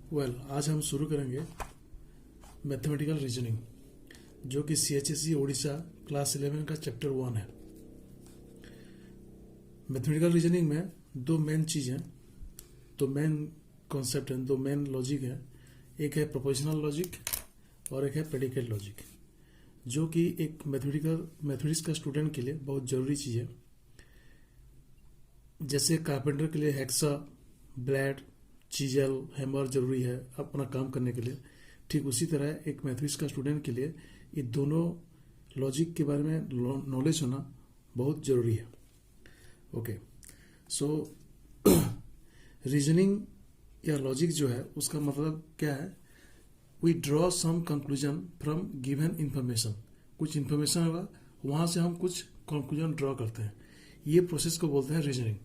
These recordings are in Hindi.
आज हम शुरू करेंगे मैथमेटिकल रीजनिंग, जो कि CHSE ओडिशा क्लास 11 का चैप्टर 1 है। मैथमेटिकल रीजनिंग में दो मेन चीज़ हैं, दो मेन कॉन्सेप्ट हैं, दो मेन लॉजिक है। एक है प्रोपोजिशनल लॉजिक और एक है प्रेडिकेट लॉजिक, जो कि एक मैथमेटिक्स का स्टूडेंट के लिए बहुत ज़रूरी चीज़ है। जैसे कारपेंटर के लिए हेक्सा, ब्लेड, चीजल, हैमर जरूरी है अपना काम करने के लिए, ठीक उसी तरह एक मैथमेटिक्स का स्टूडेंट के लिए ये दोनों लॉजिक के बारे में नॉलेज होना बहुत ज़रूरी है। ओके, सो रीजनिंग या लॉजिक जो है उसका मतलब क्या है? We draw some conclusion from given information. कुछ इंफॉर्मेशन होगा, वहाँ से हम कुछ कंक्लूजन ड्रॉ करते हैं। ये प्रोसेस को बोलते हैं रीजनिंग।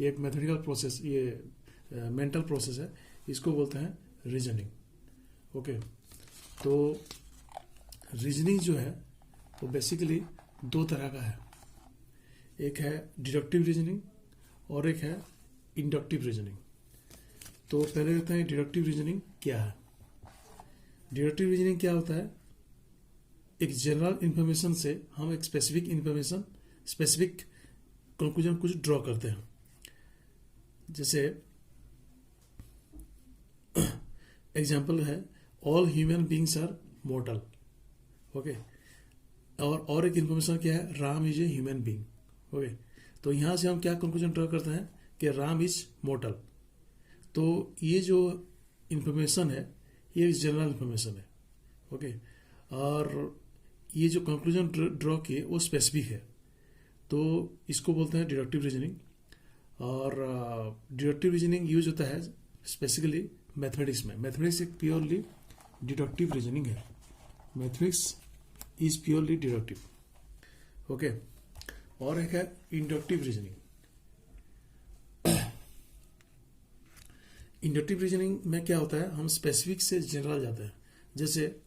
ये एक मैथमेटिकल प्रोसेस, ये मेंटल प्रोसेस है, इसको बोलते हैं रीजनिंग। ओके, तो रीजनिंग जो है वो बेसिकली दो तरह का है। एक है डिडक्टिव रीजनिंग और एक है इंडक्टिव रीजनिंग। तो पहले देखते हैं डिडक्टिव रीजनिंग क्या है। डिडक्टिव रीजनिंग क्या होता है? एक जनरल इंफॉर्मेशन से हम एक स्पेसिफिक कंक्लूजन कुछ ड्रॉ करते हैं। जैसे एग्जाम्पल है, all human beings are mortal. Okay, और एक इंफॉर्मेशन क्या है? Ram is a human being. Okay, तो यहां से हम क्या कंक्लूजन ड्रॉ करते हैं कि राम इज मोर्टल। तो ये जो इंफॉर्मेशन है ये एक जनरल इंफॉर्मेशन है। ओके, और ये जो कंक्लूजन ड्रॉ किए वो स्पेसिफिक है, तो इसको बोलते हैं डिडक्टिव रीजनिंग। और डिडक्टिव रीजनिंग यूज होता है स्पेसिफिकली मैथमेटिक्स में। मैथमेटिक्स एक प्योरली डिडक्टिव रीजनिंग है। Mathematics is purely deductive. Okay, और एक है इंडक्टिव रीजनिंग। इंडक्टिव रीजनिंग में क्या होता है? हम स्पेसिफिक से जनरल जाते हैं। जैसे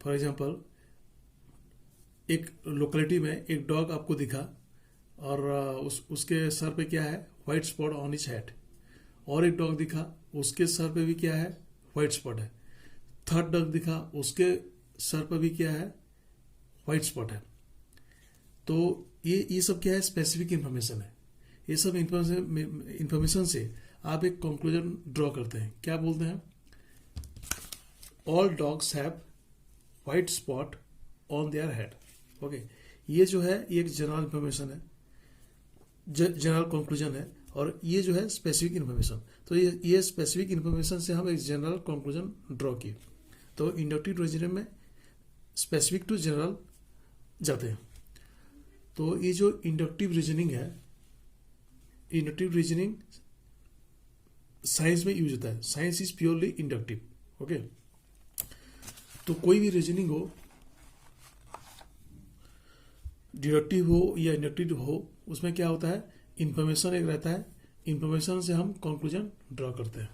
फॉर एग्जांपल, एक लोकेलिटी में एक डॉग आपको दिखा और उसके सर पे क्या है? White spot on his head. और एक डॉग दिखा, उसके सर पे भी क्या है? व्हाइट स्पॉट है। थर्ड डॉग दिखा, उसके सर पे भी क्या है? व्हाइट स्पॉट है। तो ये सब क्या है? स्पेसिफिक इंफॉर्मेशन है। ये सब इंफॉर्मेशन से आप एक कंक्लूजन ड्रॉ करते हैं। क्या बोलते हैं? All dogs have white spot on their head. Okay, ये जो है ये एक जनरल इंफॉर्मेशन है, जनरल कंक्लूजन है। और ये जो है स्पेसिफिक इंफॉर्मेशन। तो ये स्पेसिफिक इंफॉर्मेशन से हम एक जनरल कंक्लूजन ड्रॉ किए। तो इंडक्टिव रीजनिंग में स्पेसिफिक टू जनरल जाते हैं। तो ये जो इंडक्टिव रीजनिंग है, इंडक्टिव रीजनिंग साइंस में यूज होता है। Science is purely inductive. Okay, तो कोई भी रीजनिंग हो, डिडक्टिव हो या इंडक्टिव हो, उसमें क्या होता है? इंफॉर्मेशन एक रहता है, इंफॉर्मेशन से हम कंक्लूजन ड्रॉ करते हैं।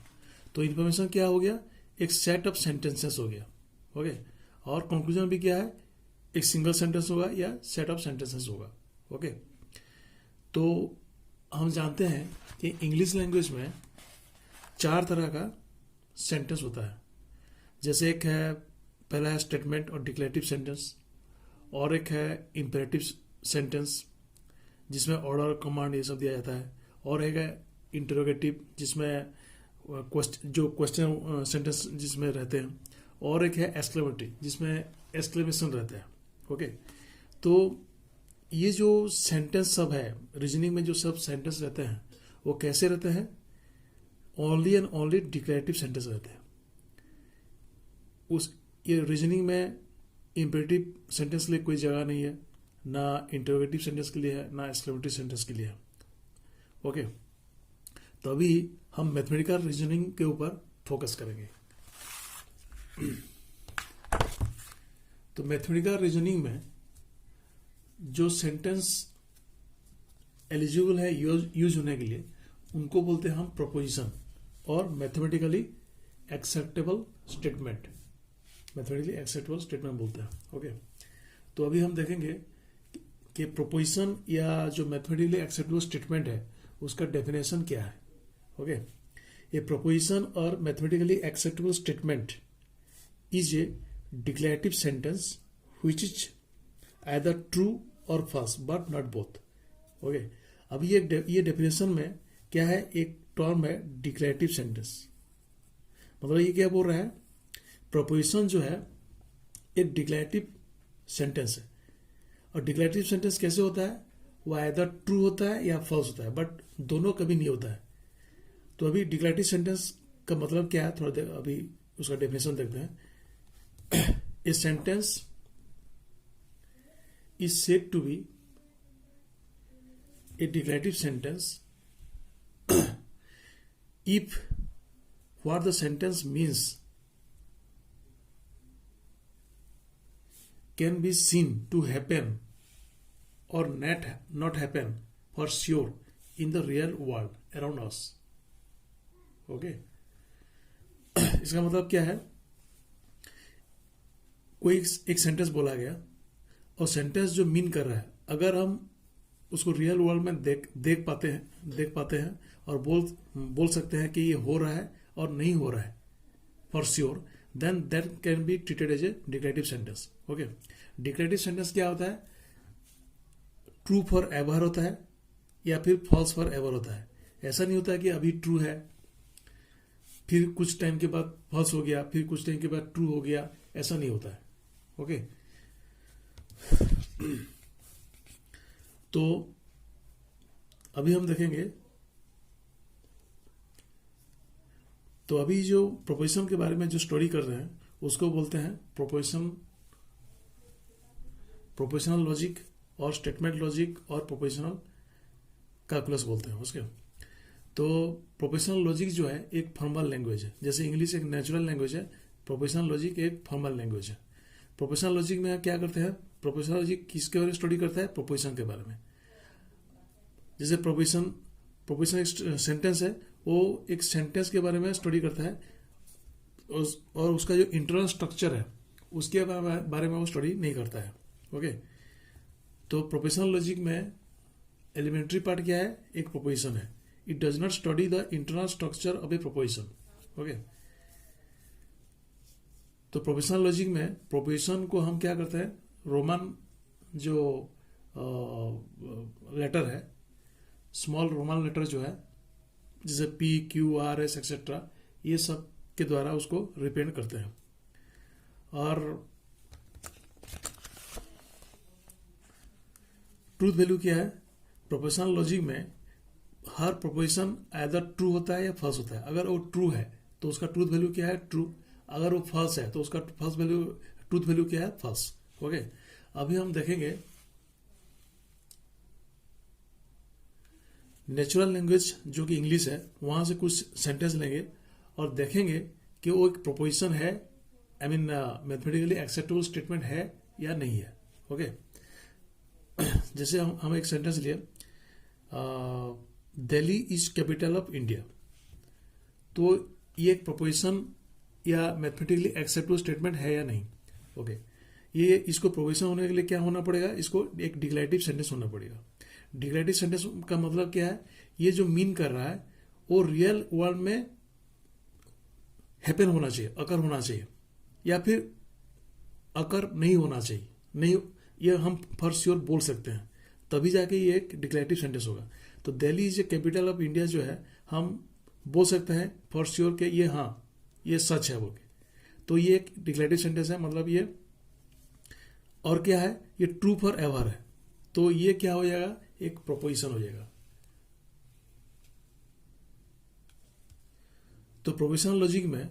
तो इंफॉर्मेशन क्या हो गया? एक सेट ऑफ सेंटेंसेस हो गया। ओके, और कंक्लूजन भी क्या है? एक सिंगल सेंटेंस होगा या सेट ऑफ सेंटेंसेस होगा। ओके, तो हम जानते हैं कि इंग्लिश लैंग्वेज में 4 तरह का सेंटेंस होता है। जैसे एक है, पहला है स्टेटमेंट और डिक्लेरेटिव सेंटेंस, और एक है इंपेरेटिव सेंटेंस जिसमें ऑर्डर, कमांड ये सब दिया जाता है, और एक है इंटरोगेटिव जिसमें क्वेश्चन सेंटेंस जिसमें रहते हैं, और एक है एक्सक्लेमेटरी जिसमें एक्सक्लेमेशन रहते हैं। ओके, तो ये जो सेंटेंस सब है रीजनिंग में, जो सब सेंटेंस रहते हैं वो कैसे रहते हैं? Only and only declarative sentence रहते हैं। ये रीजनिंग में इंपेरेटिव सेंटेंस के लिए कोई जगह नहीं है, ना इंटरोगेटिव सेंटेंस के लिए है, ना एक्सक्लेमेटरी सेंटेंस के लिए है। ओके, तो अभी हम मैथमेटिकल रीजनिंग के ऊपर फोकस करेंगे। तो मैथमेटिकल रीजनिंग में जो सेंटेंस एलिजिबल है यूज होने के लिए, उनको बोलते हैं हम proposition or mathematically acceptable statement. Mathematically acceptable statement बोलते हैं। ओके, तो अभी हम देखेंगे कि प्रोपोजिशन या जो मैथमेटिकली एक्सेप्टेबल स्टेटमेंट है उसका डेफिनेशन क्या है। Okay, a proposition or mathematically acceptable statement is a declarative sentence which is either true or false but not both. Okay, अब ये डेफिनेशन में क्या है, एक टर्म है डिक्लेरेटिव सेंटेंस। मतलब ये क्या बोल रहा है, प्रोपोजिशन जो है एक डिक्लेरेटिव सेंटेंस है, और डिक्लेरेटिव सेंटेंस कैसे होता है, वो आइदर ट्रू होता है या फॉल्स होता है, बट दोनों कभी नहीं होता है। तो अभी डिक्लेरेटिव सेंटेंस का मतलब क्या है, थोड़ा देर अभी उसका डेफिनेशन देखते हैं। A sentence is said to be a declarative sentence if what the sentence means can be seen to happen or not happen for sure in the real world around us। okay? इसका मतलब क्या है, कोई एक सेंटेंस बोला गया और सेंटेंस जो मीन कर रहा है, अगर हम उसको रियल वर्ल्ड में देख पाते हैं और बोल सकते हैं कि ये हो रहा है और नहीं हो रहा है for sure, then that can be treated as a declarative sentence. Okay, declarative sentence क्या होता है, ट्रू फॉर एवर होता है या फिर फॉल्स फॉर एवर होता है। ऐसा नहीं होता है कि अभी ट्रू है फिर कुछ टाइम के बाद फॉल्स हो गया, फिर कुछ टाइम के बाद ट्रू हो गया, ऐसा नहीं होता है। ओके, तो अभी हम देखेंगे, तो अभी जो प्रोपोजिशन के बारे में जो स्टडी कर रहे हैं उसको बोलते हैं प्रोपोजिशनल लॉजिक और स्टेटमेंट लॉजिक और प्रोपोजिशनल कैलकुलस बोलते हैं उसके। तो प्रोपोजिशनल लॉजिक जो है एक फॉर्मल लैंग्वेज है, जैसे इंग्लिश एक नेचुरल लैंग्वेज है, प्रोपोजिशनल लॉजिक एक फॉर्मल लैंग्वेज है। प्रोपोजिशनल लॉजिक में क्या करते हैं, प्रोपोजिशनल लॉजिक किसके बारे में स्टडी करता है, प्रोपोजिशन के बारे में। जैसे प्रोपोजिशन एक सेंटेंस है, वो एक सेंटेंस के बारे में स्टडी करता है और उसका जो इंटरनल स्ट्रक्चर है उसके बारे में वो स्टडी नहीं करता है। ओके, तो प्रोपोजिशनल लॉजिक में एलिमेंट्री पार्ट क्या है, एक प्रोपोजिशन है। It does not study the internal structure of A proposition. Okay, तो प्रोपोजिशनल लॉजिक में प्रोपोजिशन को हम क्या करते हैं, रोमन जो लेटर है, स्मॉल रोमन लेटर जो है, जैसे P, Q, R, S etcetera, ये सब के द्वारा उसको रिप्रेजेंट करते हैं। और ट्रूथ वैल्यू क्या है, प्रोपोजिशनल लॉजिक में हर प्रोपोजिशन आइदर ट्रू होता है या फॉल्स होता है। अगर वो ट्रू है तो उसका ट्रूथ वैल्यू क्या है, ट्रू। अगर वो फॉल्स है तो उसका ट्रूथ वैल्यू क्या है, फॉल्स। ओके, अभी हम देखेंगे नेचुरल लैंग्वेज जो कि इंग्लिश है, वहां से कुछ सेंटेंस लेंगे और देखेंगे कि वो एक प्रोपोजिशन है, I mean mathematically acceptable statement है या नहीं है। ओके, जैसे हम एक सेंटेंस लिए, Delhi is capital of India, तो ये एक प्रोपोजिशन या मैथमेटिकली एक्सेप्टेबल स्टेटमेंट है या नहीं। ओके, ये इसको प्रोपोजिशन होने के लिए क्या होना पड़ेगा, इसको एक डिक्लेरेटिव सेंटेंस होना पड़ेगा। डिक्लेरेटिव सेंटेंस का मतलब क्या है, ये जो मीन कर रहा है वो रियल वर्ल्ड में हैपन होना चाहिए, अकर होना चाहिए, या फिर अकर नहीं होना चाहिए, नहीं, ये हम फॉर श्योर बोल सकते हैं, तभी जाके ये एक डिक्लेरेटिव सेंटेंस होगा। तो Delhi is a capital of India जो है, हम बोल सकते हैं फॉर श्योर के ये हाँ ये सच है बोल के, तो ये एक डिक्लेरेटिव सेंटेंस है। मतलब ये, और क्या है, ये ट्रू फॉर एवर है, तो ये क्या हो जाएगा, एक प्रोपोजिशन हो जाएगा। तो प्रोपोजिशनल लॉजिक में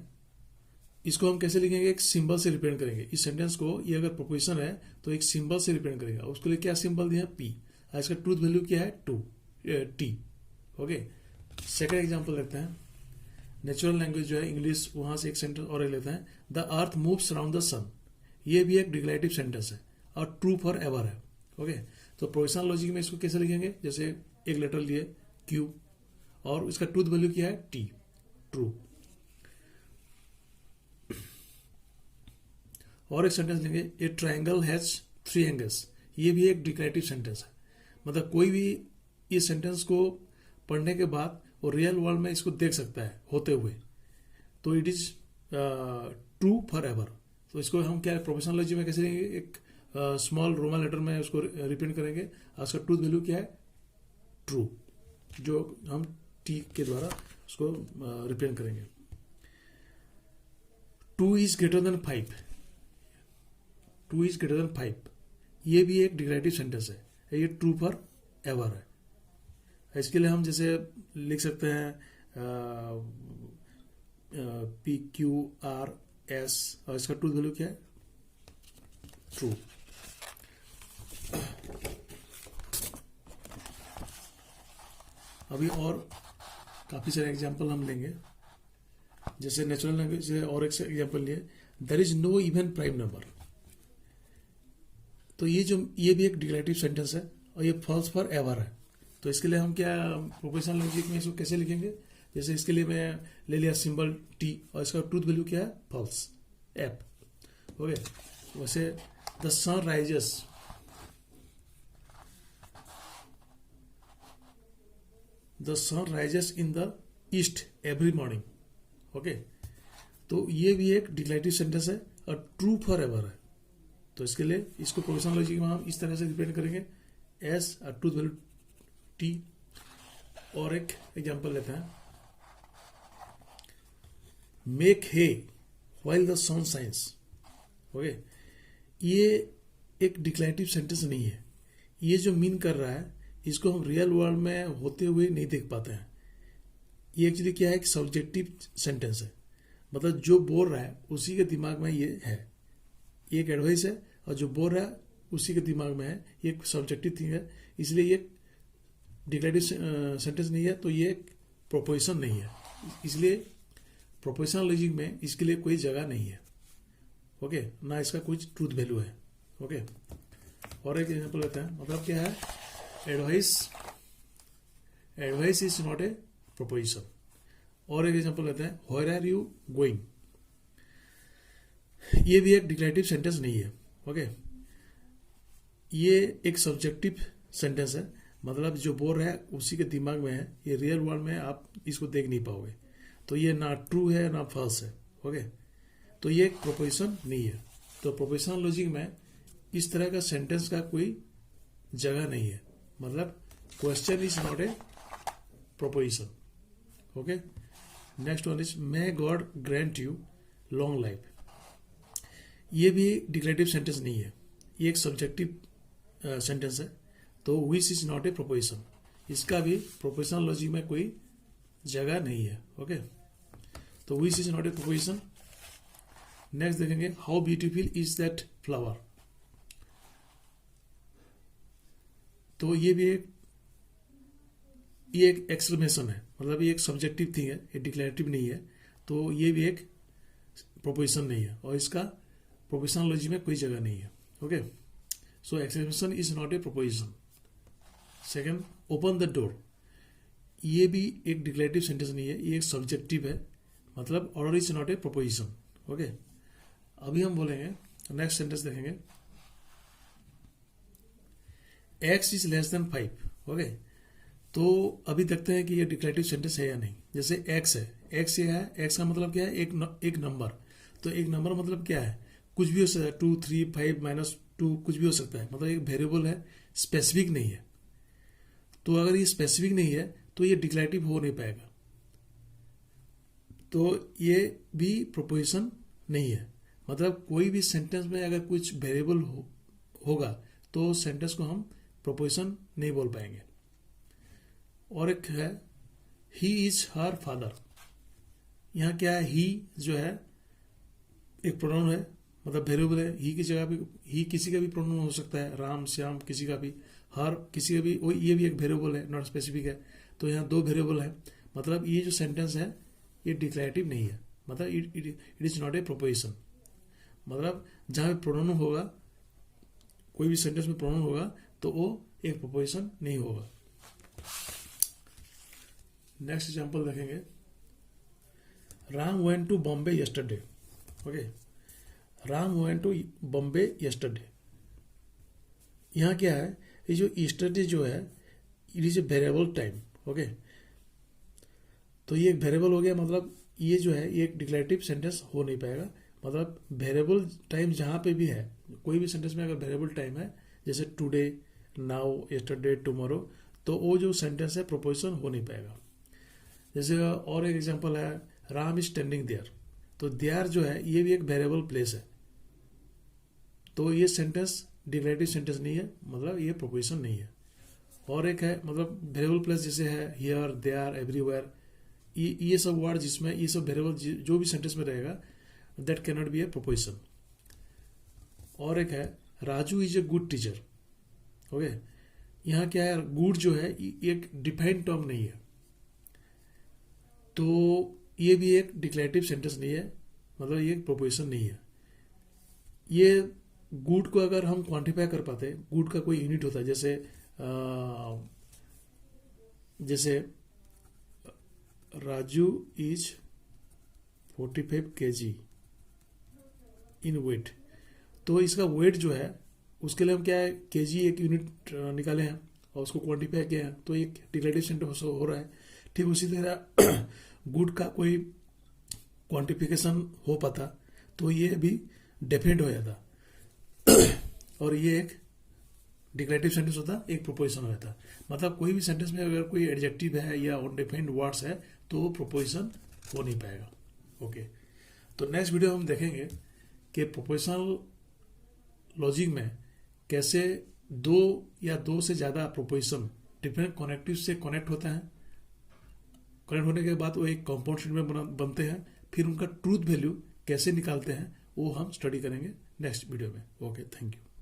इसको हम कैसे लिखेंगे, एक सिंबल से रिप्रेजेंट करेंगे इस सेंटेंस को। ये अगर प्रोपोजिशन है तो एक सिंबल से रिप्रेजेंट करेगा, उसके लिए क्या सिंबल दिया, P, और इसका ट्रूथ वैल्यू क्या है, T। ओके, सेकंड एग्जांपल लेते हैं, नेचुरल लैंग्वेज जो है इंग्लिश, वहां से एक सेंटेंस और लेते हैं, the earth moves around the sun. ये भी एक डिक्लेरेटिव सेंटेंस है और ट्रू फॉर एवर है। ओके, तो प्रोपोजिशनल लॉजिक में इसको कैसे लिखेंगे, जैसे एक लेटर लिए Q और इसका ट्रूथ वैल्यू क्या है, T, ट्रू। और एक सेंटेंस लेंगे, ए ट्रायंगल हैज 3 एंगल्स। ये भी एक डिक्लेरेटिव सेंटेंस है। मतलब कोई भी ये सेंटेंस को पढ़ने के बाद वो रियल वर्ल्ड में इसको देख सकता है होते हुए, तो it is true for ever. तो इसको हम क्या प्रोफेशनोलॉजी में कैसे लेंगे, एक स्मॉल रोमन लेटर में उसको रिप्रेजेंट करेंगे। उसका ट्रूथ वैल्यू क्या है, ट्रू, जो हम टी के द्वारा उसको रिप्रेजेंट करेंगे। 2 is greater than 5, 2 is greater than 5, ये भी एक डिक्लेरेटिव सेंटेंस है, ये ट्रू फॉर एवर है। इसके लिए हम जैसे लिख सकते हैं PQRS, और इसका ट्रूथ वैल्यू क्या है, ट्रू। अभी और काफी सारे एग्जांपल हम लेंगे, जैसे नेचुरल लैंग्वेज से और एक एग्जांपल लिए, there is no even prime number. तो ये भी एक डिक्लेरेटिव सेंटेंस है और ये फॉल्स फॉर एवर है। तो इसके लिए हम क्या प्रोपोजिशनल लॉजिक में इसको कैसे लिखेंगे, जैसे इसके लिए मैं ले लिया सिंबल टी और इसका ट्रूथ वैल्यू क्या है, फॉल्स, एप। ओके, वैसे the sun rises, the sun rises in the east every morning. Okay, तो ये भी एक डिक्लेरेटिव सेंटेंस है और ट्रू फॉर एवर है। तो इसके लिए इसको प्रोपोजिशनल लॉजिक में हम इस तरह से रिप्रेजेंट करेंगे, एस और ट्रूथ वैल्यू टी। और एक एग्जांपल लेते हैं, make hay while the sun shines. Okay, ये एक डिक्लेरेटिव सेंटेंस नहीं है, ये जो मीन कर रहा है इसको हम रियल वर्ल्ड में होते हुए नहीं देख पाते हैं। ये एक्चुअली क्या है, एक सब्जेक्टिव सेंटेंस है, मतलब जो बोल रहा है उसी के दिमाग में ये है, ये एक एडवाइस है, और जो बोल रहा है उसी के दिमाग में है, ये एक सब्जेक्टिव थिंग है, इसलिए ये डिक्लेरेटिव सेंटेंस नहीं है, तो ये एक प्रोपोजिशन नहीं है, इसलिए प्रोपोजिशनल लॉजिक में इसके लिए कोई जगह नहीं है। ओके, ना इसका कुछ ट्रूथ वैल्यू है। ओके, और एक एग्जांपल लेते हैं, मतलब क्या है, advice is not a proposition. और एक एग्जांपल लेते हैं, वेयर आर यू गोइंग, ये भी एक डिक्लेरेटिव सेंटेंस नहीं है। ओके, ये एक सब्जेक्टिव सेंटेंस है, मतलब जो बोल रहा है उसी के दिमाग में है, ये रियल वर्ल्ड में आप इसको देख नहीं पाओगे, तो ये ना ट्रू है ना फॉल्स है। ओके, तो ये एक प्रोपोजिशन नहीं है। तो प्रोपोजिशनल लॉजिक में इस तरह का सेंटेंस का कोई जगह नहीं है, मतलब question is not a proposition. Okay, next one is may God grant you long life, ये भी डिक्लेरेटिव सेंटेंस नहीं है, ये एक सब्जेक्टिव सेंटेंस है, तो which is not a proposition, इसका भी प्रोपोजिशनल लॉजिक में कोई जगह नहीं है। ओके, तो which is not a proposition. Next देखेंगे, how beautiful is that flower, तो ये भी एक एक्सक्लेमेशन है, मतलब ये एक सब्जेक्टिव थिंग है, ये डिक्लेरेटिव नहीं है, तो ये भी एक प्रोपोजिशन नहीं है, और इसका प्रोपोजिशनल लॉजिक में कोई जगह नहीं है। Okay, so exclamation is not a proposition. Second, open the door, ये भी एक डिक्लेरेटिव सेंटेंस नहीं है, ये एक सब्जेक्टिव है, मतलब order is not a proposition. Okay, अभी हम बोलेंगे, नेक्स्ट सेंटेंस देखेंगे, x is less than 5। Okay, तो अभी देखते हैं कि ये डिक्लेरेटिव सेंटेंस है या नहीं। जैसे x है, x ये है, x का मतलब क्या है, एक नंबर। तो एक नंबर मतलब क्या है, कुछ भी हो सकता है, 2, 3, 5, -2 कुछ भी हो सकता है, मतलब एक वेरिएबल है, स्पेसिफिक नहीं है। तो अगर ये स्पेसिफिक नहीं है तो ये डिक्लेरेटिव हो नहीं पाएगा, तो ये भी प्रोपोजिशन नहीं है। मतलब कोई भी सेंटेंस में अगर कुछ वेरिएबल होगा तो सेंटेंस को हम प्रोपोजिशन नहीं बोल पाएंगे। और एक है, ही इज हर फादर, यहाँ क्या है, ही जो है एक प्रोनाउन है, मतलब वेरिएबल है, ही की जगह पे ही किसी का भी प्रोनाउन हो सकता है, राम श्याम किसी का भी, हर किसी का भी, ये भी एक वेरिएबल है, नॉट स्पेसिफिक है। तो यहाँ 2 वेरिएबल है, मतलब ये जो सेंटेंस है ये डिक्लेरेटिव नहीं है, मतलब it is not a proposition. मतलब जहाँ भी प्रोनाउन होगा, कोई भी सेंटेंस में प्रोनाउन होगा तो वो एक प्रोपोजिशन नहीं होगा। नेक्स्ट एग्जांपल देखेंगे, Ram went to Bombay yesterday. Okay, Ram went to Bombay yesterday, यहाँ क्या है, ये जो यस्टरडे जो है, it is a variable time. Okay, तो ये एक वेरिएबल हो गया, मतलब ये जो है ये एक डिक्लेरेटिव सेंटेंस हो नहीं पाएगा। मतलब वेरिएबल टाइम जहाँ पे भी है, कोई भी सेंटेंस में अगर वेरिएबल टाइम है, जैसे टुडे, नाउ, यस्टरडे, टुमारो, तो वो जो सेंटेंस है प्रोपोजिशन हो नहीं पाएगा। जैसे और एक एग्जांपल है, राम इज स्टैंडिंग देयर, तो देयर जो है ये भी एक वेरिएबल प्लेस है, तो ये सेंटेंस डिक्लेरेटिव सेंटेंस नहीं है, मतलब ये प्रोपोजिशन नहीं है। और एक है मतलब वेरिएबल प्लेस, जैसे है हियर, देयर, एवरीवेयर, ये सब वर्ड जिसमें ये सब वेरिएबल जो भी सेंटेंस में रहेगा, that can not be A proposition. और एक है Raju is a good teacher. Okay, यहाँ क्या है, गुड जो है एक डिफाइंड टर्म नहीं है, तो ये भी एक डिक्लेरेटिव सेंटेंस नहीं है, मतलब ये एक प्रोपोजिशन नहीं है। ये गुड को अगर हम क्वांटिफाई कर पाते, गुड का कोई यूनिट होता है, जैसे Raju is 45 kg in weight, तो इसका वेट जो है उसके लिए हम क्या है, केजी एक यूनिट निकाले हैं और उसको क्वांटिफाई किया है, तो एक डिक्लेरेटिव सेंटेंस हो रहा है। ठीक उसी तरह गुड का कोई क्वांटिफिकेशन हो पाता तो ये भी डेफिनेट हो जाता और ये एक डिक्लेरेटिव सेंटेंस होता, एक प्रोपोजिशन हो जाता। मतलब कोई भी सेंटेंस में अगर कोई एडजेक्टिव है या अनडिफाइंड वर्ड्स है तो वो प्रोपोजिशन हो नहीं पाएगा। ओके, तो नेक्स्ट वीडियो हम देखेंगे कि प्रोपोजिशनल लॉजिक में कैसे दो या दो से ज़्यादा प्रोपोजिशन डिफरेंट कनेक्टिव से कनेक्ट होते हैं, कनेक्ट होने के बाद वो एक कंपाउंड स्टेटमेंट बनते हैं, फिर उनका ट्रूथ वैल्यू कैसे निकालते हैं वो हम स्टडी करेंगे नेक्स्ट वीडियो में। Okay, thank you.